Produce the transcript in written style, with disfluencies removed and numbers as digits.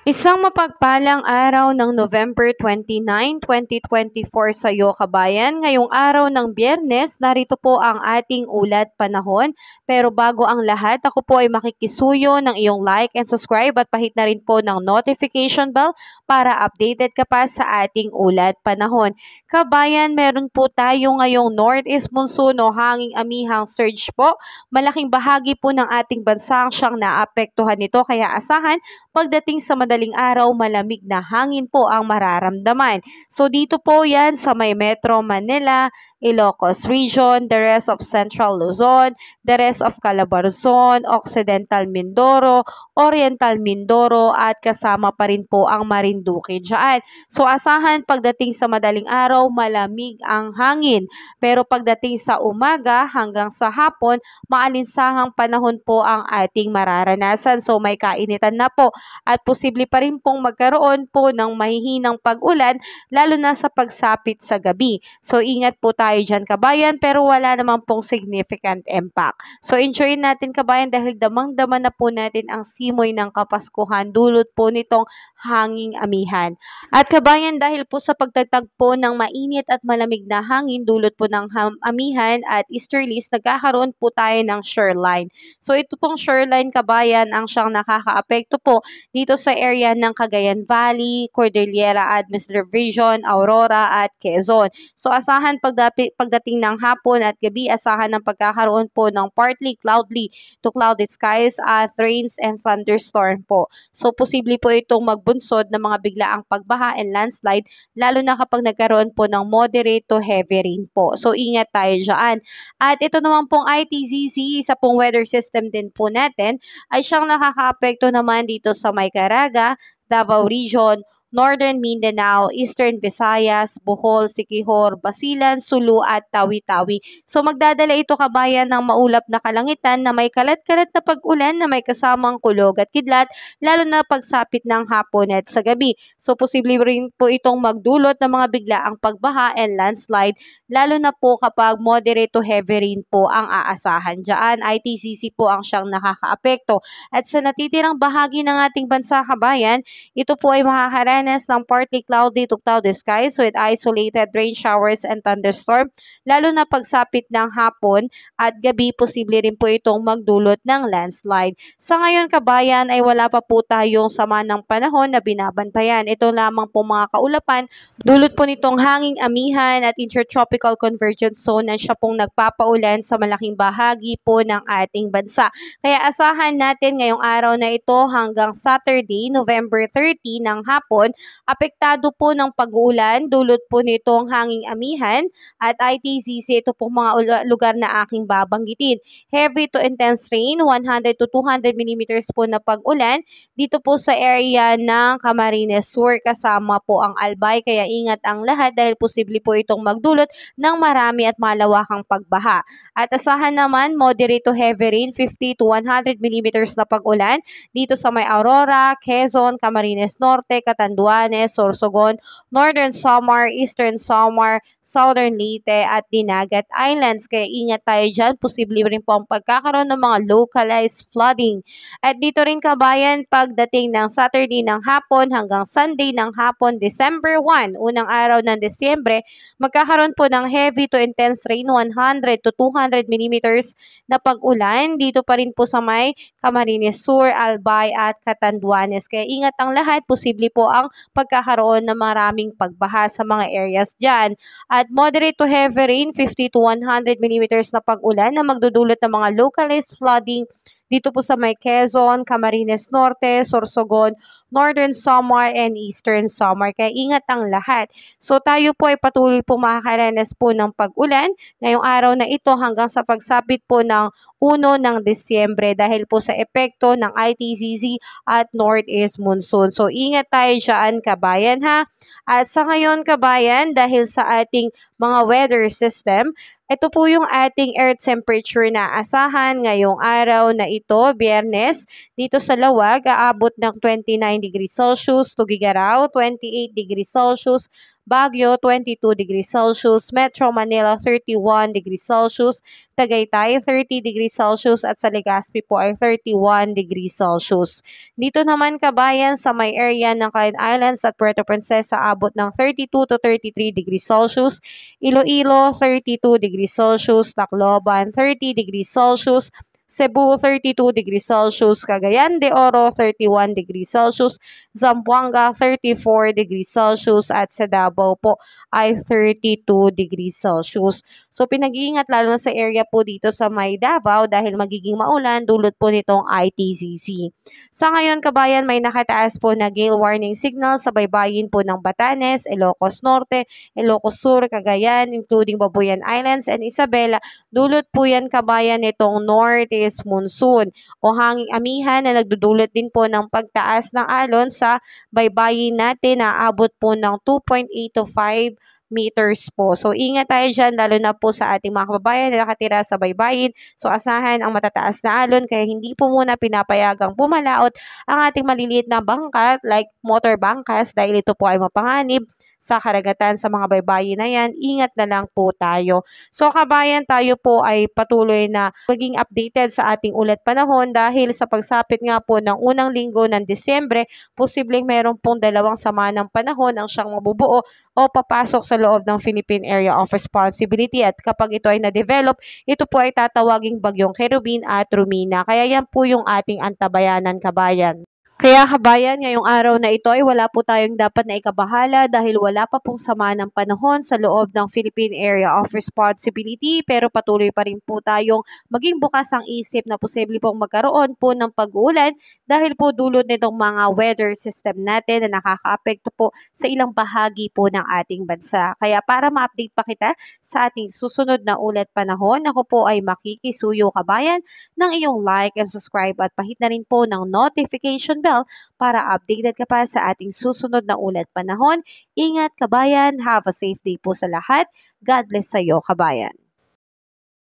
Isang mapagpalang araw ng November 29, 2024 sa iyo kabayan. Ngayong araw ng Biyernes, narito po ang ating ulat panahon. Pero bago ang lahat, ako po ay makikisuyo ng iyong like and subscribe at pahit na rin po ng notification bell para updated ka pa sa ating ulat panahon. Kabayan, meron po tayo ngayong Northeast Monsoon o hanging amihang surge po. Malaking bahagi po ng ating bansa ang siyang naapektuhan nito kaya asahan pagdating sa madaling araw, malamig na hangin po ang mararamdaman. So dito po yan sa may Metro Manila, Ilocos Region, the rest of Central Luzon, the rest of Calabarzon, Occidental Mindoro, Oriental Mindoro at kasama pa rin po ang Marinduque dyan. So asahan pagdating sa madaling araw, malamig ang hangin. Pero pagdating sa umaga hanggang sa hapon, maalinsahang panahon po ang ating mararanasan. So may kainitan na po at posible pa rin pong magkaroon po ng mahihinang pag-ulan lalo na sa pagsapit sa gabi. So ingat po tayo dyan kabayan pero wala naman pong significant impact. So enjoy natin kabayan dahil damang-dama na po natin ang simoy ng Kapaskuhan dulot po nitong hanging amihan. At kabayan dahil po sa pagtatagpo ng mainit at malamig na hangin dulot po ng amihan at easterlies, nagkakaroon po tayo ng shoreline. So ito pong shoreline kabayan ang siyang nakakaapekto po dito sa area ng Cagayan Valley, Cordillera Administrative Region, Aurora at Quezon. So asahan pagdating ng hapon at gabi, asahan ng pagkakaroon po ng partly cloudy to cloudy skies at rains and thunderstorm po. So posible po itong magbunsod ng mga biglaang pagbaha and landslide lalo na kapag nagkaroon po ng moderate to heavy rain po. So ingat tayo dyan. At ito naman pong ITZZ, isa pong weather system din po natin, ay siyang nakakaapekto naman dito sa may Caraga, Davao Region, Northern Mindanao, Eastern Visayas, Bohol, Siquijor, Basilan, Sulu at Tawi-Tawi. So magdadala ito kabayan ng maulap na kalangitan na may kalat-kalat na pag-ulan na may kasamang kulog at kidlat lalo na pagsapit ng hapon at sa gabi. So posible rin po itong magdulot ng mga biglaang pagbaha and landslide lalo na po kapag moderate to heavy rain po ang aasahan dyan. ITCC po ang siyang nakakaapekto. At sa natitirang bahagi ng ating bansa kabayan, ito po ay makakaranas ng partly cloudy to cloudy skies with isolated rain showers and thunderstorm, lalo na pagsapit ng hapon at gabi, posible rin po itong magdulot ng landslide. Sa ngayon kabayan ay wala pa po tayong sama ng panahon na binabantayan. Ito lamang po mga kaulapan, dulot po nitong hanging amihan at intertropical convergence zone na siya pong nagpapaulan sa malaking bahagi po ng ating bansa. Kaya asahan natin ngayong araw na ito hanggang Saturday, November 30 ng hapon, apektado po ng pag-uulan, dulot po nitong hanging amihan at ITCC, ito po mga lugar na aking babanggitin. Heavy to intense rain, 100 to 200 millimeters po na pag-ulan dito po sa area ng Camarines Sur kasama po ang Albay, kaya ingat ang lahat dahil posible po itong magdulot ng marami at malawakang pagbaha. At asahan naman moderate to heavy rain, 50 to 100 millimeters na pag-ulan dito sa may Aurora, Quezon, Camarines Norte, Catanduanes, Sorsogon, Northern Samar, Eastern Samar, Southern Leyte at Dinagat Islands. Kaya ingat tayo dyan. Posible rin po ang pagkakaroon ng mga localized flooding. At dito rin kabayan, pagdating ng Saturday ng hapon hanggang Sunday ng hapon, December 1, unang araw ng Desyembre, magkakaroon po ng heavy to intense rain, 100 to 200 millimeters na pag-ulan. Dito pa rin po sa may Camarines Sur, Albay at Catanduanes. Kaya ingat ang lahat. Posible po ang pagkakaroon ng maraming pagbaha sa mga areas dyan. At moderate to heavy rain, 50 to 100 millimeters na pag-ulan na magdudulot ng mga localized flooding dito po sa may Quezon, Camarines Norte, Sorsogon, Northern Samar, and Eastern Samar. Kaya ingat ang lahat. So tayo po ay patuloy po makakaranas po ng pag-ulan ngayong araw na ito hanggang sa pagsapit po ng 1 ng Disyembre dahil po sa epekto ng ITZZ at Northeast Monsoon. So ingat tayo dyan kabayan ha. At sa ngayon kabayan, dahil sa ating mga weather system, ito po yung ating air temperature na asahan ngayong araw na ito, Biyernes. Dito sa Lawag, aabot ng 29 degrees Celsius, Tugigaraw, 28 degrees Celsius, Baguio 22 degrees Celsius, Metro Manila 31 degrees Celsius, Tagaytay 30 degrees Celsius at sa Legazpi po ay 31 degrees Celsius. Dito naman kabayan sa may area ng Caline Islands at Puerto Princesa abot ng 32 to 33 degrees Celsius, Iloilo 32 degrees Celsius, Tacloban 30 degrees Celsius, Cebu 32 degrees Celsius, Cagayan de Oro 31 degrees Celsius, Zamboanga 34 degrees Celsius at sa Davao po ay 32 degrees Celsius. So pinag-iingat lalo na sa area po dito sa may Davao dahil magiging maulan dulot po nitong ITCC. Sa ngayon kabayan may nakataas po na gale warning signal sa baybayin po ng Batanes, Ilocos Norte, Ilocos Sur, Cagayan including Babuyan Islands and Isabela. Dulot po yan kabayan nitong northeast monsoon o hanging amihan na nagdudulot din po ng pagtaas ng alon sa baybayin natin na abot po ng 2.8 to 5 meters po. So, ingat tayo dyan, lalo na po sa ating mga kababayan na nakatira sa baybayin. So, asahan ang matataas na alon, kaya hindi po muna pinapayagang pumalaot ang ating maliliit na bangka like motor bangkas dahil ito po ay mapanganib sa karagatan sa mga baybayin na yan. Ingat na lang po tayo. So, kabayan, tayo po ay patuloy na maging updated sa ating ulat panahon dahil sa pagsapit nga po ng unang linggo ng Disyembre, posibleng meron pong dalawang sama ng panahon ang siyang mabubuo o papasok sa loob ng Philippine Area of Responsibility at kapag ito ay na-develop, ito po ay tatawaging bagyong Cherubin at Rumina. Kaya yan po yung ating antabayanan kabayan. Kaya kabayan, ngayong araw na ito ay wala po tayong dapat na ikabahala dahil wala pa pong sama ng panahon sa loob ng Philippine Area of Responsibility pero patuloy pa rin po tayong maging bukas ang isip na posible pong magkaroon po ng pag-uulan dahil po dulot nitong mga weather system natin na nakakaapekto po sa ilang bahagi po ng ating bansa. Kaya para ma-update pa kita sa ating susunod na ulat panahon, ako po ay makikisuyo kabayan ng iyong like and subscribe at pahit na rin po ng notification bell para updated ka pa sa ating susunod na ulat panahon. Ingat kabayan, have a safe day po sa lahat. God bless sa iyo kabayan.